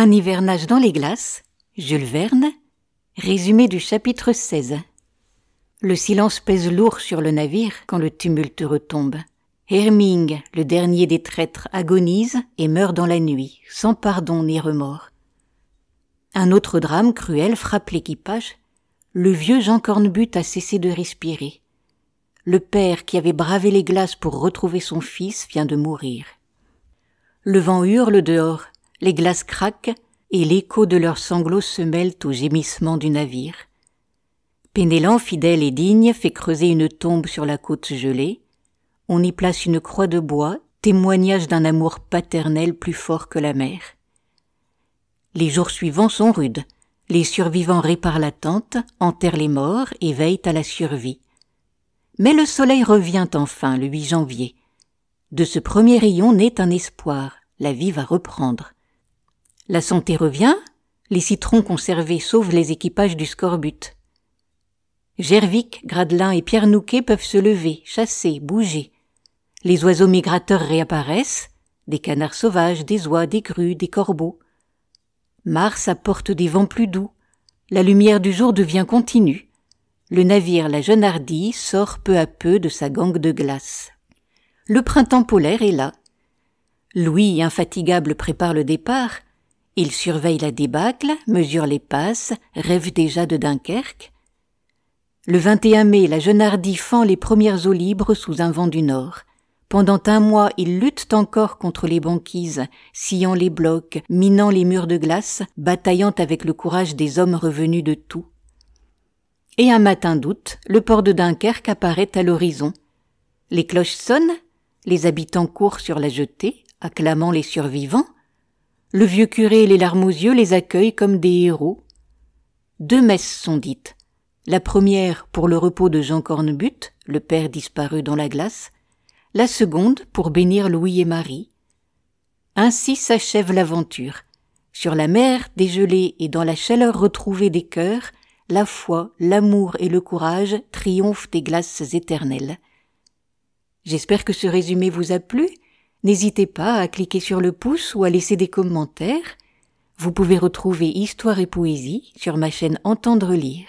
Un hivernage dans les glaces, Jules Verne, résumé du chapitre 16. Le silence pèse lourd sur le navire quand le tumulte retombe. Herming, le dernier des traîtres, agonise et meurt dans la nuit, sans pardon ni remords. Un autre drame cruel frappe l'équipage. Le vieux Jean Cornbutte a cessé de respirer. Le père qui avait bravé les glaces pour retrouver son fils vient de mourir. Le vent hurle dehors, les glaces craquent et l'écho de leurs sanglots se mêle au gémissement du navire. Penellan, fidèle et digne, fait creuser une tombe sur la côte gelée. On y place une croix de bois, témoignage d'un amour paternel plus fort que la mer. Les jours suivants sont rudes. Les survivants réparent la tente, enterrent les morts et veillent à la survie. Mais le soleil revient enfin le 8 janvier. De ce premier rayon naît un espoir, la vie va reprendre. La santé revient, les citrons conservés sauvent les équipages du scorbut. Gervic, Gradelin et Pierre Nouquet peuvent se lever, chasser, bouger. Les oiseaux migrateurs réapparaissent, des canards sauvages, des oies, des grues, des corbeaux. Mars apporte des vents plus doux, la lumière du jour devient continue. Le navire La Jeune Hardie sort peu à peu de sa gangue de glace. Le printemps polaire est là. Louis, infatigable, prépare le départ. Il surveille la débâcle, mesure les passes, rêve déjà de Dunkerque. Le 21 mai, La Jeune Hardie fend les premières eaux libres sous un vent du nord. Pendant un mois, ils luttent encore contre les banquises, sciant les blocs, minant les murs de glace, bataillant avec le courage des hommes revenus de tout. Et un matin d'août, le port de Dunkerque apparaît à l'horizon. Les cloches sonnent, les habitants courent sur la jetée, acclamant les survivants. Le vieux curé, les larmes aux yeux, les accueille comme des héros. 2 messes sont dites. La première pour le repos de Jean Cornbutte, le père disparu dans la glace. La seconde pour bénir Louis et Marie. Ainsi s'achève l'aventure. Sur la mer dégelée et dans la chaleur retrouvée des cœurs, la foi, l'amour et le courage triomphent des glaces éternelles. J'espère que ce résumé vous a plu. N'hésitez pas à cliquer sur le pouce ou à laisser des commentaires. Vous pouvez retrouver Histoire et Poésie sur ma chaîne Entendre lire.